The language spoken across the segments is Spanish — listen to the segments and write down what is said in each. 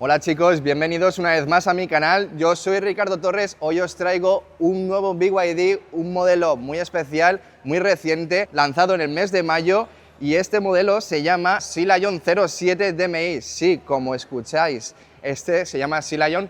Hola chicos, bienvenidos una vez más a mi canal. Yo soy Ricardo Torres, hoy os traigo un nuevo BYD, un modelo muy especial, muy reciente, lanzado en el mes de mayo. Y este modelo se llama Sea Lion 07 DMI. Sí, como escucháis, este se llama Sea Lion.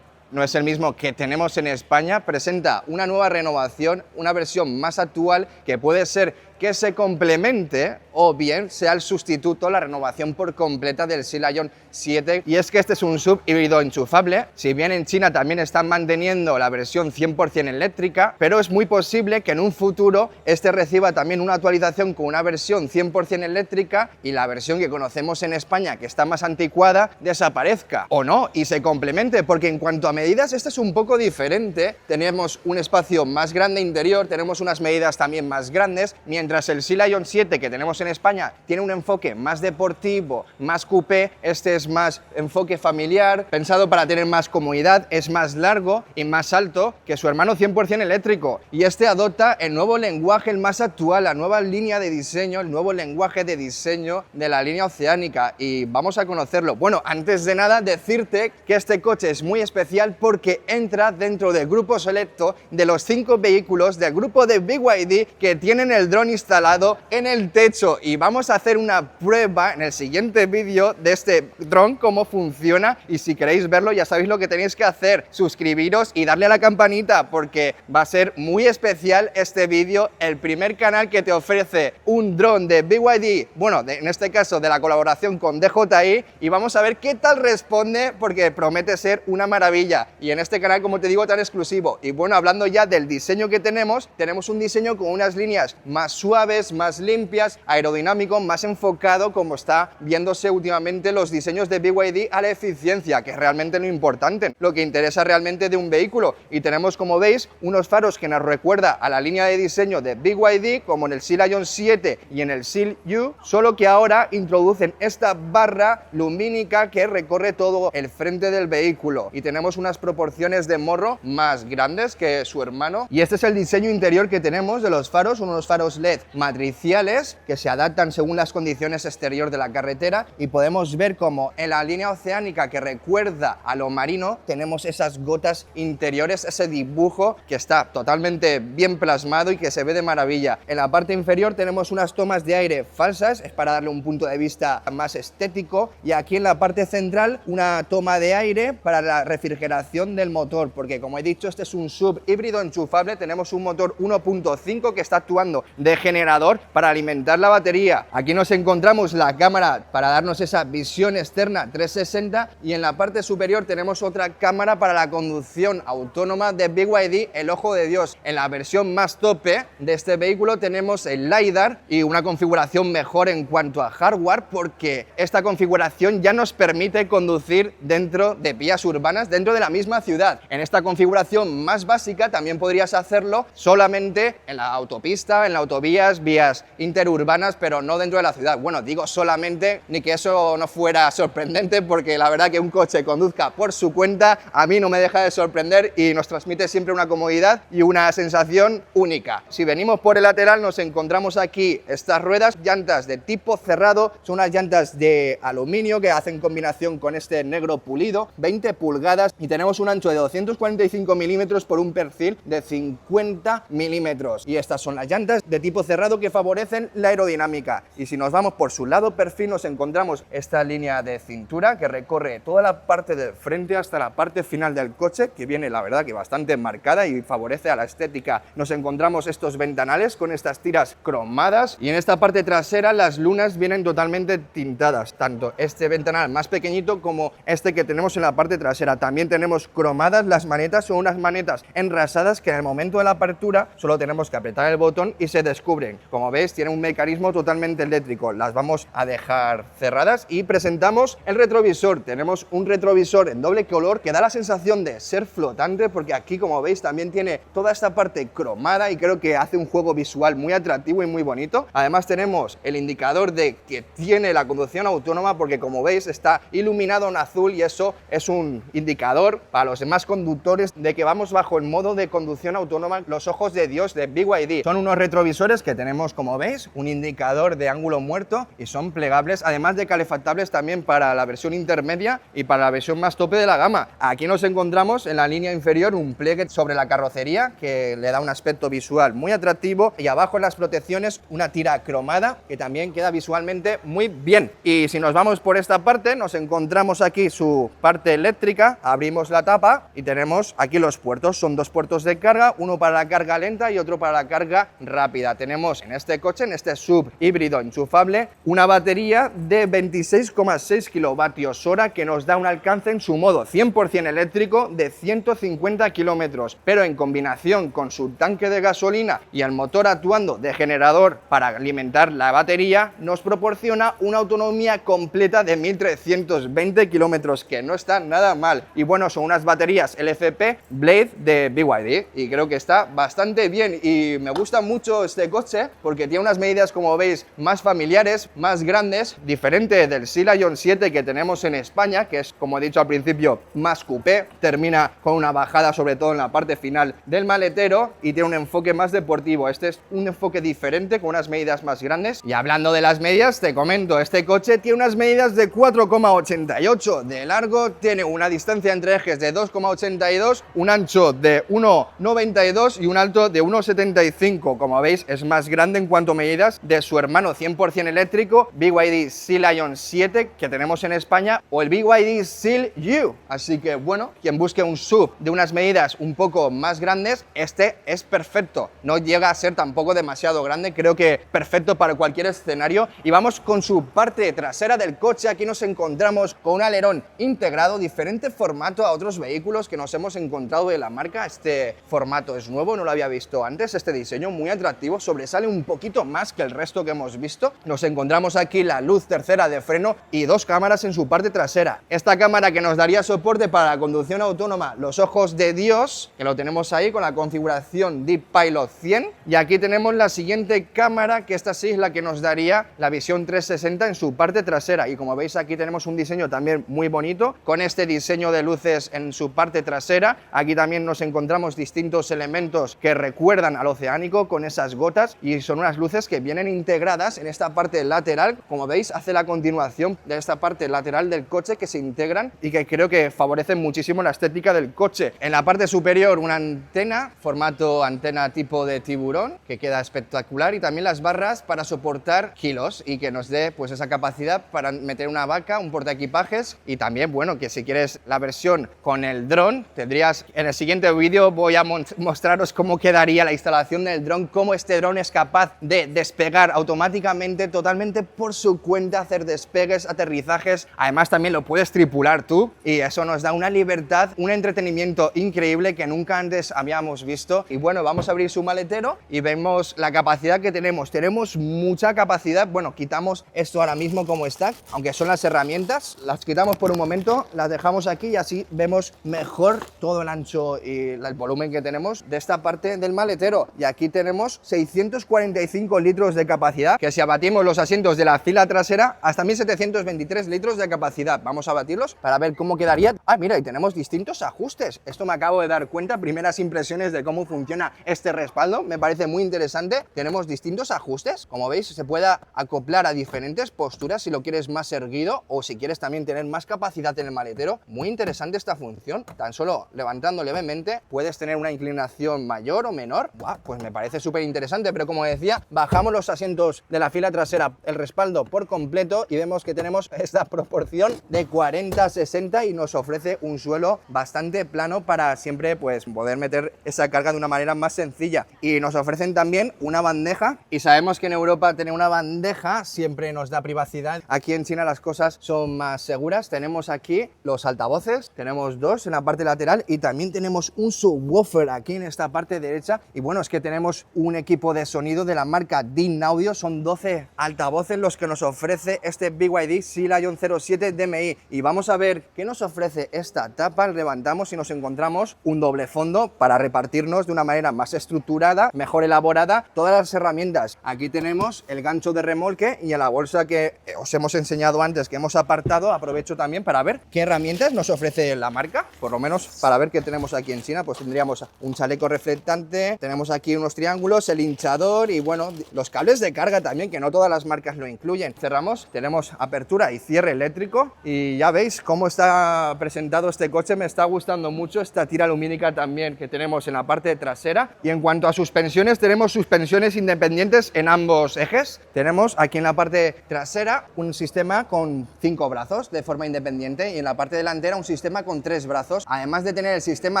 No es el mismo que tenemos en España, presenta una nueva renovación, una versión más actual que puede ser que se complemente o bien sea el sustituto, la renovación por completa del Sea Lion 7. Y es que este es un SUV híbrido enchufable, si bien en China también están manteniendo la versión 100% eléctrica, pero es muy posible que en un futuro este reciba también una actualización con una versión 100% eléctrica y la versión que conocemos en España, que está más anticuada, desaparezca o no y se complemente, porque en cuanto a medidas este es un poco diferente. Tenemos un espacio más grande interior, tenemos unas medidas también más grandes, mientras el Sea Lion 7 que tenemos en España tiene un enfoque más deportivo, más coupé. Este es más enfoque familiar, pensado para tener más comodidad, es más largo y más alto que su hermano 100% eléctrico, y este adopta el nuevo lenguaje, el más actual, la nueva línea de diseño, el nuevo lenguaje de diseño de la línea oceánica, y vamos a conocerlo. Bueno, antes de nada decirte que este coche es muy especial porque entra dentro del grupo selecto de los 5 vehículos del grupo de BYD que tienen el dron instalado en el techo, y vamos a hacer una prueba en el siguiente vídeo de este dron, cómo funciona, y si queréis verlo ya sabéis lo que tenéis que hacer: suscribiros y darle a la campanita, porque va a ser muy especial este vídeo, el primer canal que te ofrece un dron de BYD, bueno, en este caso de la colaboración con DJI, y vamos a ver qué tal responde, porque promete ser una maravilla, y en este canal, como te digo, tan exclusivo. Y bueno, hablando ya del diseño que tenemos un diseño con unas líneas más suaves, más limpias, aerodinámico, más enfocado, como está viéndose últimamente los diseños de BYD, a la eficiencia, que es realmente lo importante, lo que interesa realmente de un vehículo. Y tenemos, como veis, unos faros que nos recuerda a la línea de diseño de BYD, como en el Sea Lion 7 y en el Seal U, solo que ahora introducen esta barra lumínica que recorre todo el frente del vehículo, y tenemos unas proporciones de morro más grandes que su hermano. Y este es el diseño interior que tenemos de los faros, unos faros LED matriciales que se adaptan según las condiciones exterior de la carretera, y podemos ver como en la línea oceánica, que recuerda a lo marino, tenemos esas gotas interiores, ese dibujo que está totalmente bien plasmado y que se ve de maravilla. En la parte inferior tenemos unas tomas de aire falsas, es para darle un punto de vista más estético, y aquí en la parte central una toma de aire para la refrigeración del motor, porque como he dicho, este es un SUV híbrido enchufable. Tenemos un motor 1.5 que está actuando de generador para alimentar la batería. Aquí nos encontramos la cámara para darnos esa visión externa 360, y en la parte superior tenemos otra cámara para la conducción autónoma de BYD, el ojo de Dios. En la versión más tope de este vehículo tenemos el LiDAR y una configuración mejor en cuanto a hardware, porque esta configuración ya nos permite conducir dentro de vías urbanas dentro de la misma ciudad. En esta configuración más básica también podrías hacerlo solamente en la autopista, en las autovías, vías interurbanas, pero no dentro de la ciudad. Bueno, digo solamente, ni que eso no fuera sorprendente, porque la verdad que un coche conduzca por su cuenta a mí no me deja de sorprender y nos transmite siempre una comodidad y una sensación única. Si venimos por el lateral nos encontramos aquí estas ruedas, llantas de tipo cerrado, son unas llantas de aluminio que hacen combinación con este negro pulido, 20 pulgadas, y tenemos un ancho de 245 milímetros por un perfil de 50 milímetros, y estas son las llantas de tipo cerrado que favorecen la aerodinámica. Y si nos vamos por su lado perfil nos encontramos esta línea de cintura que recorre toda la parte del frente hasta la parte final del coche, que viene la verdad que bastante marcada y favorece a la estética. Nos encontramos estos ventanales con estas tiras cromadas, y en esta parte trasera las lunas vienen totalmente tintadas, tanto este ventanal más pequeñito como este que tenemos en la parte trasera. También tenemos cromadas las manetas, son unas manetas enrasadas que en el momento de la apertura solo tenemos que apretar el botón y se descubren. Como veis, tiene un mecanismo totalmente eléctrico. Las vamos a dejar cerradas y presentamos el retrovisor. Tenemos un retrovisor en doble color que da la sensación de ser flotante, porque aquí, como veis, también tiene toda esta parte cromada y creo que hace un juego visual muy atractivo y muy bonito. Además tenemos el indicador de que tiene la conducción autónoma, porque como veis está iluminado en azul, y eso es un indicador para los demás conductores de que vamos bajo el modo de conducción autónoma, los ojos de Dios de BYD. Son unos retrovisores luces que tenemos, como veis, un indicador de ángulo muerto y son plegables, además de calefactables también para la versión intermedia y para la versión más tope de la gama. Aquí nos encontramos en la línea inferior un pliegue sobre la carrocería que le da un aspecto visual muy atractivo y abajo en las protecciones una tira cromada que también queda visualmente muy bien. Y si nos vamos por esta parte, nos encontramos aquí su parte eléctrica, abrimos la tapa y tenemos aquí los puertos. Son dos puertos de carga, uno para la carga lenta y otro para la carga rápida. Tenemos en este coche, en este sub híbrido enchufable, una batería de 26,6 kilovatios hora que nos da un alcance en su modo 100% eléctrico de 150 kilómetros, pero en combinación con su tanque de gasolina y el motor actuando de generador para alimentar la batería, nos proporciona una autonomía completa de 1320 kilómetros, que no está nada mal. Y bueno, son unas baterías LFP Blade de BYD y creo que está bastante bien y me gusta mucho este coche porque tiene unas medidas, como veis, más familiares, más grandes, diferente del Sea Lion 7 que tenemos en España, que es, como he dicho al principio, más coupé, termina con una bajada sobre todo en la parte final del maletero y tiene un enfoque más deportivo. Este es un enfoque diferente con unas medidas más grandes. Y hablando de las medidas, te comento, este coche tiene unas medidas de 4,88 de largo, tiene una distancia entre ejes de 2,82, un ancho de 1,92 y un alto de 1,75. Como veis, es más grande en cuanto a medidas de su hermano 100% eléctrico BYD Sea Lion 7 que tenemos en España, o el BYD Seal U. Así que bueno, quien busque un SUV de unas medidas un poco más grandes, este es perfecto. No llega a ser tampoco demasiado grande, creo que perfecto para cualquier escenario. Y vamos con su parte trasera del coche. Aquí nos encontramos con un alerón integrado, diferente formato a otros vehículos que nos hemos encontrado de la marca. Este formato es nuevo, no lo había visto antes. Este diseño muy atractivo, sobresale un poquito más que el resto que hemos visto. Nos encontramos aquí la luz trasera de freno y dos cámaras en su parte trasera. Esta cámara que nos daría soporte para la conducción autónoma, los ojos de Dios, que lo tenemos ahí con la configuración Deep Pilot 100. Y aquí tenemos la siguiente cámara, que esta sí es la que nos daría la visión 360 en su parte trasera. Y como veis, aquí tenemos un diseño también muy bonito con este diseño de luces en su parte trasera. Aquí también nos encontramos distintos elementos que recuerdan al oceánico con esas gotas y son unas luces que vienen integradas en esta parte lateral. Como veis, hace la continuación de esta parte lateral del coche, que se integran y que creo que favorecen muchísimo la estética del coche. En la parte superior una antena, formato antena tipo de tiburón, que queda espectacular, y también las barras para soportar kilos y que nos dé pues esa capacidad para meter una vaca, un portaequipajes. Y también, bueno, que si quieres la versión con el dron, tendrías, en el siguiente vídeo voy a mostraros cómo quedaría la instalación del dron, cómo este dron es capaz de despegar automáticamente, totalmente por su cuenta, hacer despegues, aterrizajes. Además también lo puedes tripular tú y eso nos da una libertad, un entretenimiento increíble que nunca antes habíamos visto. Y bueno, vamos a abrir su maletero y vemos la capacidad que tenemos. Tenemos mucha capacidad. Bueno, quitamos esto ahora mismo como está, aunque son las herramientas, las quitamos por un momento, las dejamos aquí y así vemos mejor todo el ancho y el volumen que tenemos de esta parte del maletero. Y aquí tenemos 645 litros de capacidad, que si abatimos los asientos de la fila trasera, hasta 1723 litros de capacidad. Vamos a batirlos para ver cómo quedaría. Ah, mira, y tenemos distintos ajustes. Esto me acabo de dar cuenta, primeras impresiones de cómo funciona este respaldo. Me parece muy interesante. Tenemos distintos ajustes. Como veis, se puede acoplar a diferentes posturas si lo quieres más erguido o si quieres también tener más capacidad en el maletero. Muy interesante esta función. Tan solo levantando levemente puedes tener una inclinación mayor o menor. Buah, pues me parece súper interesante, pero como decía, bajamos los asientos de la fila trasera, el respaldo por completo, y vemos que tenemos esta proporción de 40-60 y nos ofrece un suelo bastante plano para siempre pues poder meter esa carga de una manera más sencilla. Y nos ofrecen también una bandeja, y sabemos que en Europa tener una bandeja siempre nos da privacidad. Aquí en China las cosas son más seguras. Tenemos aquí los altavoces, tenemos dos en la parte lateral y también tenemos un subwoofer aquí en esta parte derecha. Y bueno, es que tenemos un equipo de sonido de la marca Dean Audio, son 12 altavoces los que nos ofrece este BYD Sea Lion 07 DMI. Y vamos a ver qué nos ofrece esta tapa. Levantamos y nos encontramos un doble fondo para repartirnos de una manera más estructurada, mejor elaborada todas las herramientas. Aquí tenemos el gancho de remolque y en la bolsa que os hemos enseñado antes, que hemos apartado, aprovecho también para ver qué herramientas nos ofrece la marca. por lo menos para ver qué tenemos aquí en China, pues tendríamos un chaleco reflectante, tenemos aquí unos triángulos, el hinchador y bueno, los cables de carga también, que no todas las marcas lo incluyen. Cerramos, tenemos apertura y cierre eléctrico y ya veis cómo está presentado este coche. Me está gustando mucho esta tira lumínica también que tenemos en la parte trasera. Y en cuanto a suspensiones, tenemos suspensiones independientes en ambos ejes. Tenemos aquí en la parte trasera un sistema con 5 brazos de forma independiente y en la parte delantera un sistema con 3 brazos, además de tener el sistema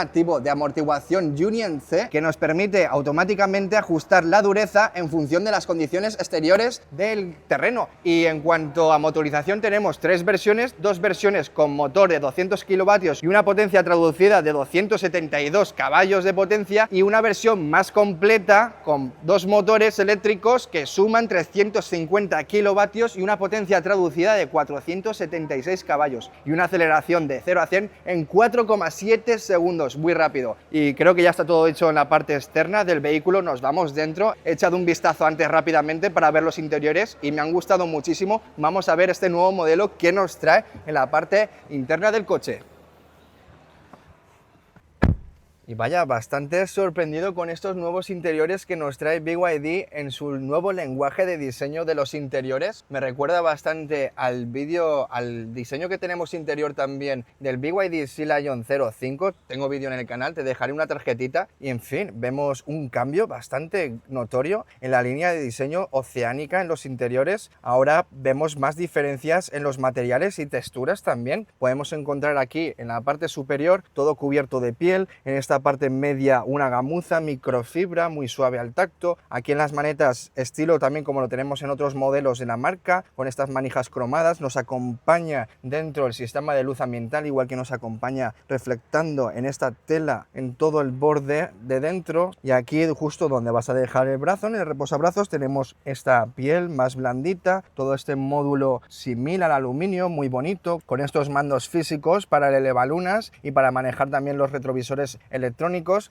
activo de amortiguación Union C, que nos permite automáticamente ajustar la dureza en función de las condiciones exteriores del terreno. Y en cuanto a motorización, tenemos 3 versiones, 2 versiones con motor de 200 kilovatios y una potencia traducida de 272 caballos de potencia, y una versión más completa con 2 motores eléctricos que suman 350 kilovatios y una potencia traducida de 476 caballos y una aceleración de 0 a 100 en 4,7 segundos, muy rápido. Y creo que ya está todo hecho en la parte externa del vehículo. Nos vamos dentro, he echado un vistazo antes rápidamente para ver los interiores y me han gustado muchísimo. Vamos a ver este nuevo modelo que nos trae en la parte interna del coche. Y vaya, bastante sorprendido con estos nuevos interiores que nos trae BYD en su nuevo lenguaje de diseño de los interiores. Me recuerda bastante al diseño que tenemos interior también del BYD Sea Lion 05. Tengo vídeo en el canal, te dejaré una tarjetita. Y en fin, vemos un cambio bastante notorio en la línea de diseño oceánica en los interiores. Ahora vemos más diferencias en los materiales y texturas también. Podemos encontrar aquí en la parte superior todo cubierto de piel, en esta parte media una gamuza microfibra muy suave al tacto, aquí en las manetas estilo también como lo tenemos en otros modelos de la marca, con estas manijas cromadas. Nos acompaña dentro el sistema de luz ambiental, igual que nos acompaña reflectando en esta tela en todo el borde de dentro. Y aquí justo donde vas a dejar el brazo, en el reposabrazos, tenemos esta piel más blandita, todo este módulo similar al aluminio, muy bonito, con estos mandos físicos para el elevalunas y para manejar también los retrovisores electrónicos.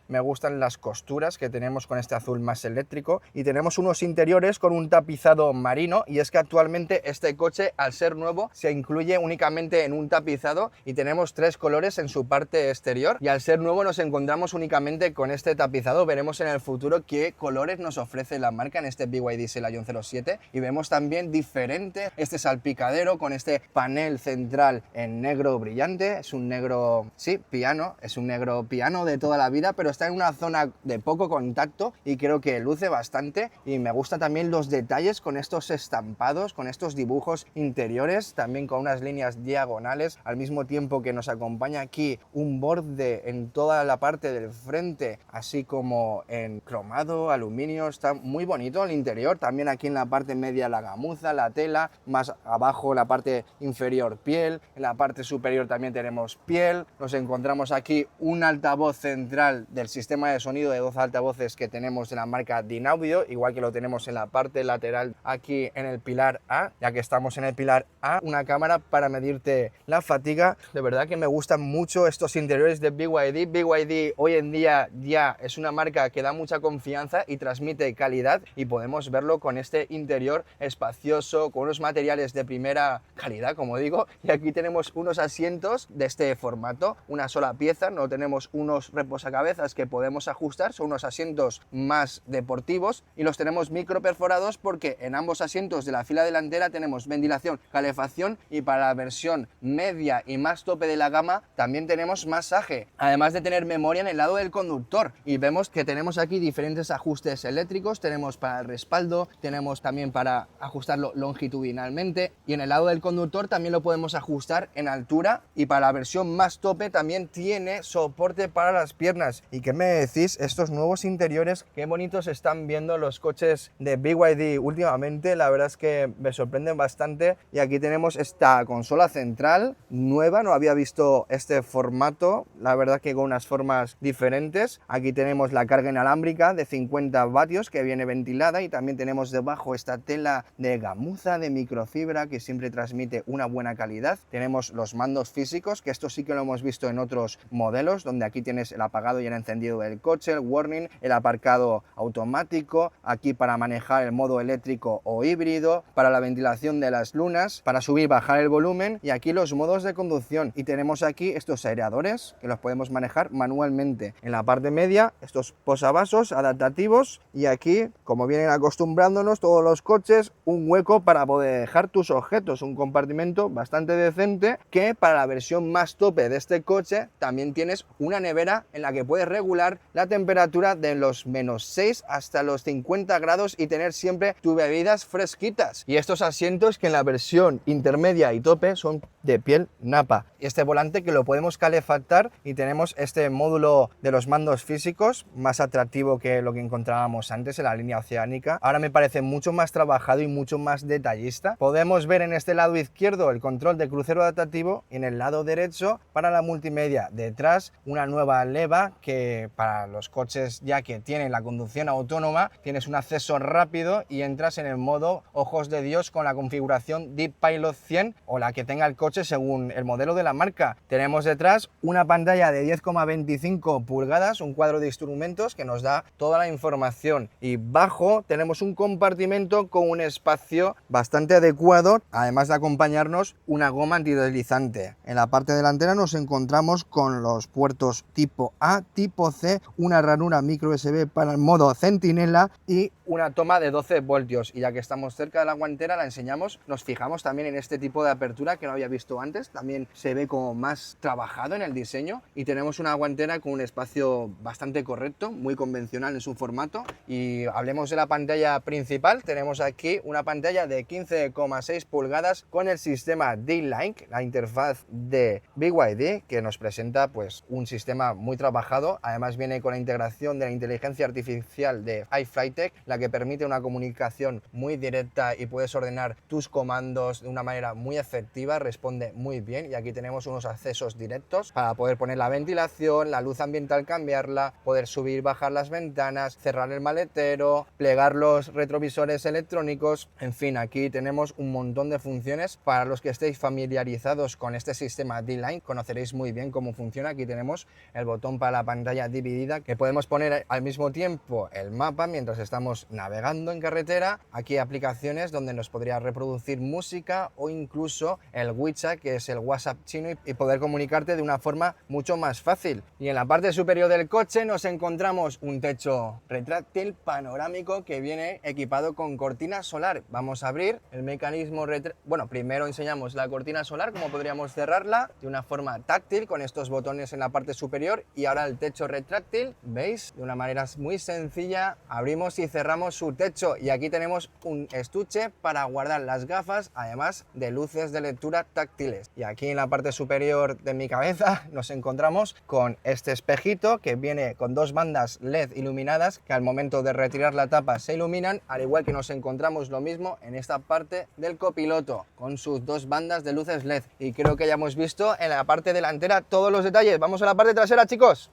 Me gustan las costuras que tenemos con este azul más eléctrico, y tenemos unos interiores con un tapizado marino, y es que actualmente este coche, al ser nuevo, se incluye únicamente en un tapizado y tenemos 3 colores en su parte exterior, y al ser nuevo nos encontramos únicamente con este tapizado. Veremos en el futuro qué colores nos ofrece la marca en este BYD Sea Lion 07, y vemos también diferente este salpicadero con este panel central en negro brillante. Es un negro, sí, piano, es un negro piano de toda la vida, pero está en una zona de poco contacto y creo que luce bastante. Y me gusta también los detalles con estos estampados, con estos dibujos interiores, también con unas líneas diagonales, al mismo tiempo que nos acompaña aquí un borde en toda la parte del frente, así como en cromado, aluminio. Está muy bonito el interior. También aquí en la parte media la gamuza, la tela, más abajo la parte inferior piel, en la parte superior también tenemos piel. Nos encontramos aquí un altavoz central del sistema de sonido de 12 altavoces que tenemos de la marca Dynaudio, igual que lo tenemos en la parte lateral aquí en el pilar A. Ya que estamos en el pilar A, una cámara para medirte la fatiga. De verdad que me gustan mucho estos interiores de BYD. BYD hoy en día ya es una marca que da mucha confianza y transmite calidad, y podemos verlo con este interior espacioso, con unos materiales de primera calidad, como digo. Y aquí tenemos unos asientos de este formato, una sola pieza, no tenemos unos reposacabezas que podemos ajustar, son unos asientos más deportivos, y los tenemos micro perforados porque en ambos asientos de la fila delantera tenemos ventilación, calefacción, y para la versión media y más tope de la gama también tenemos masaje, además de tener memoria en el lado del conductor. Y vemos que tenemos aquí diferentes ajustes eléctricos, tenemos para el respaldo, tenemos también para ajustarlo longitudinalmente, y en el lado del conductor también lo podemos ajustar en altura, y para la versión más tope también tiene soporte para las piernas. ¿Y qué me decís? Estos nuevos interiores, qué bonitos están viendo los coches de BYD últimamente. La verdad es que me sorprenden bastante. Y aquí tenemos esta consola central nueva, no había visto este formato, la verdad que con unas formas diferentes. Aquí tenemos la carga inalámbrica de 50 vatios que viene ventilada, y también tenemos debajo esta tela de gamuza de microfibra que siempre transmite una buena calidad. Tenemos los mandos físicos, que esto sí que lo hemos visto en otros modelos, donde aquí tienes el apagado y el encendido del coche, el warning, el aparcado automático, aquí para manejar el modo eléctrico o híbrido, para la ventilación de las lunas, para subir y bajar el volumen, y aquí los modos de conducción. Y tenemos aquí estos aireadores que los podemos manejar manualmente. En la parte media, estos posavasos adaptativos, y aquí, como vienen acostumbrándonos todos los coches, un hueco para poder dejar tus objetos, un compartimento bastante decente, que para la versión más tope de este coche también tienes una nevera en la que puedes regular la temperatura de los -6 hasta los 50 grados y tener siempre tus bebidas fresquitas. Y estos asientos que en la versión intermedia y tope son de piel napa. Y este volante que lo podemos calefactar, y tenemos este módulo de los mandos físicos más atractivo que lo que encontrábamos antes en la línea oceánica. Ahora me parece mucho más trabajado y mucho más detallista. Podemos ver en este lado izquierdo el control de crucero adaptativo y en el lado derecho para la multimedia. Detrás una nueva leva que para los coches ya que tienen la conducción autónoma tienes un acceso rápido y entras en el modo ojos de Dios con la configuración Deep Pilot 100 o la que tenga el coche según el modelo de la marca. Tenemos detrás una pantalla de 10,25 pulgadas, un cuadro de instrumentos que nos da toda la información, y bajo tenemos un compartimento con un espacio bastante adecuado, además de acompañarnos una goma antideslizante. En la parte delantera nos encontramos con los puertos tipo A, tipo C, una ranura micro USB para el modo centinela y una toma de 12 voltios. Y ya que estamos cerca de la guantera, la enseñamos, nos fijamos también en este tipo de apertura que no había visto antes, también se ve como más trabajado en el diseño, y tenemos una guantera con un espacio bastante correcto, muy convencional en su formato. Y hablemos de la pantalla principal, tenemos aquí una pantalla de 15,6 pulgadas con el sistema D-Link, la interfaz de BYD, que nos presenta pues un sistema muy trabajado. Además viene con la integración de la inteligencia artificial de iFlytek, la que permite una comunicación muy directa y puedes ordenar tus comandos de una manera muy efectiva, responde muy bien. Y aquí tenemos unos accesos directos para poder poner la ventilación, la luz ambiental, cambiarla, poder subir y bajar las ventanas, cerrar el maletero, plegar los retrovisores electrónicos. En fin, aquí tenemos un montón de funciones. Para los que estéis familiarizados con este sistema D-Line, conoceréis muy bien cómo funciona. Aquí tenemos el botón para la pantalla dividida, que podemos poner al mismo tiempo el mapa mientras estamos navegando en carretera. Aquí aplicaciones donde nos podría reproducir música o incluso el WeChat, que es el WhatsApp chino, y poder comunicarte de una forma mucho más fácil. Y en la parte superior del coche nos encontramos un techo retráctil panorámico que viene equipado con cortina solar. Vamos a abrir el mecanismo bueno, primero enseñamos la cortina solar, cómo podríamos cerrarla de una forma táctil con estos botones en la parte superior, y ahora el techo retráctil, ¿veis? De una manera muy sencilla abrimos y cerramos su techo, y aquí tenemos un estuche para guardar las gafas, además de luces de lectura táctiles. Y aquí en la parte superior de mi cabeza nos encontramos con este espejito que viene con dos bandas LED iluminadas que al momento de retirar la tapa se iluminan, al igual que nos encontramos lo mismo en esta parte del copiloto con sus dos bandas de luces LED. Y creo que ya hemos visto en la parte delantera todos los detalles. Vamos a la parte trasera, chicos.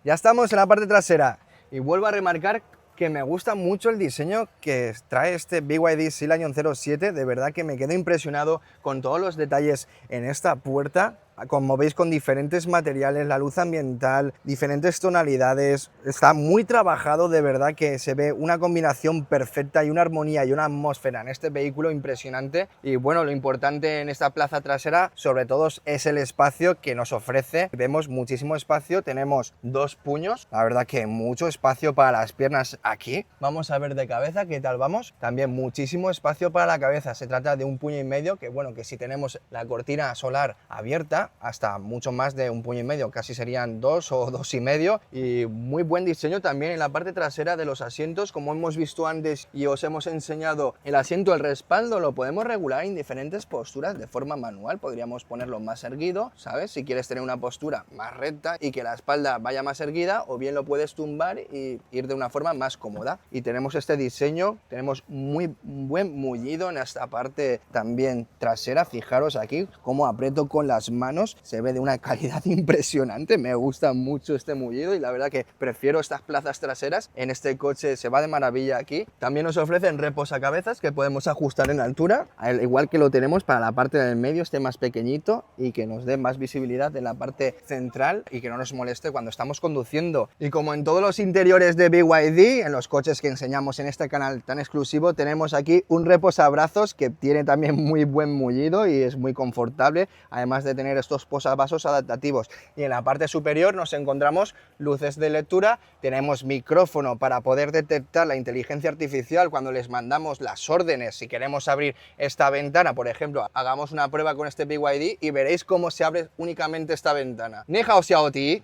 Ya estamos en la parte trasera y vuelvo a remarcar que me gusta mucho el diseño que trae este BYD Sea Lion 07. De verdad que me quedo impresionado con todos los detalles en esta puerta. Como veis, con diferentes materiales, la luz ambiental, diferentes tonalidades, está muy trabajado. De verdad que se ve una combinación perfecta y una armonía y una atmósfera en este vehículo impresionante. Y bueno, lo importante en esta plaza trasera sobre todo es el espacio que nos ofrece. Vemos muchísimo espacio, tenemos dos puños, la verdad que mucho espacio para las piernas aquí. Vamos a ver de cabeza qué tal vamos. También muchísimo espacio para la cabeza, se trata de un puño y medio, que bueno, que si tenemos la cortina solar abierta, hasta mucho más de un puño y medio, casi serían 2 o 2,5. Y muy buen diseño también en la parte trasera de los asientos, como hemos visto antes y os hemos enseñado. El asiento, el respaldo, lo podemos regular en diferentes posturas de forma manual. Podríamos ponerlo más erguido, ¿sabes? Si quieres tener una postura más recta y que la espalda vaya más erguida, o bien lo puedes tumbar y ir de una forma más cómoda. Y tenemos este diseño, tenemos muy buen mullido en esta parte también trasera. Fijaros aquí cómo aprieto con las manos manos, se ve de una calidad impresionante, me gusta mucho este mullido y la verdad que prefiero estas plazas traseras. En este coche se va de maravilla aquí. También nos ofrecen reposacabezas que podemos ajustar en altura, al igual que lo tenemos para la parte del medio, esté más pequeñito y que nos dé más visibilidad en la parte central y que no nos moleste cuando estamos conduciendo. Y como en todos los interiores de BYD, en los coches que enseñamos en este canal tan exclusivo, tenemos aquí un reposabrazos que tiene también muy buen mullido y es muy confortable, además de tener estos posavasos adaptativos. Y en la parte superior nos encontramos luces de lectura, tenemos micrófono para poder detectar la inteligencia artificial cuando les mandamos las órdenes. Si queremos abrir esta ventana, por ejemplo, hagamos una prueba con este BYD y veréis cómo se abre únicamente esta ventana. Ni hao xiao ti.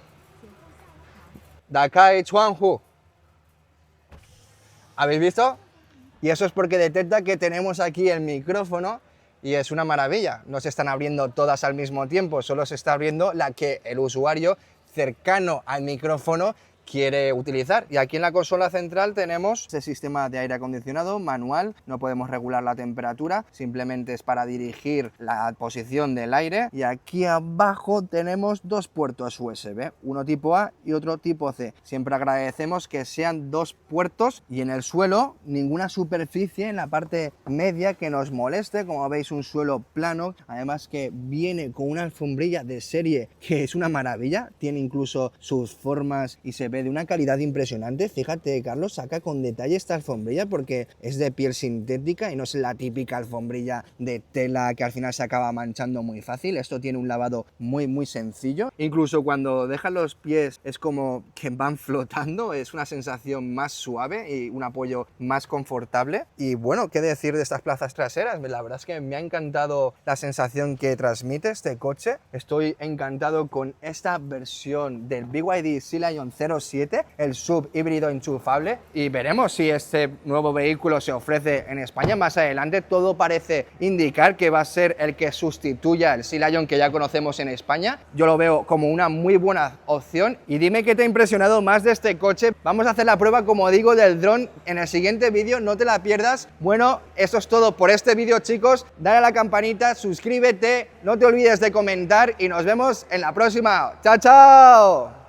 Da kai chuan hu. ¿Habéis visto? Y eso es porque detecta que tenemos aquí el micrófono y es una maravilla. No se están abriendo todas al mismo tiempo, solo se está abriendo la que el usuario cercano al micrófono quiere utilizar. Y aquí en la consola central tenemos este sistema de aire acondicionado manual, no podemos regular la temperatura, simplemente es para dirigir la posición del aire. Y aquí abajo tenemos dos puertos USB, uno tipo A y otro tipo C. Siempre agradecemos que sean dos puertos y en el suelo ninguna superficie en la parte media que nos moleste, como veis un suelo plano, además que viene con una alfombrilla de serie que es una maravilla, tiene incluso sus formas y se ve de una calidad impresionante. Fíjate, Carlos, saca con detalle esta alfombrilla porque es de piel sintética y no es la típica alfombrilla de tela que al final se acaba manchando muy fácil. Esto tiene un lavado muy sencillo. Incluso cuando dejan los pies es como que van flotando, es una sensación más suave y un apoyo más confortable. Y bueno, ¿qué decir de estas plazas traseras? La verdad es que me ha encantado la sensación que transmite este coche. Estoy encantado con esta versión del BYD Sea Lion 07, el sub híbrido enchufable, y veremos si este nuevo vehículo se ofrece en España más adelante. Todo parece indicar que va a ser el que sustituya el Sea Lion que ya conocemos en España. Yo lo veo como una muy buena opción. Y dime qué te ha impresionado más de este coche. Vamos a hacer la prueba, como digo, del dron en el siguiente vídeo, no te la pierdas. Bueno, eso es todo por este vídeo, chicos. Dale a la campanita, suscríbete, no te olvides de comentar y nos vemos en la próxima. ¡Chao, chao!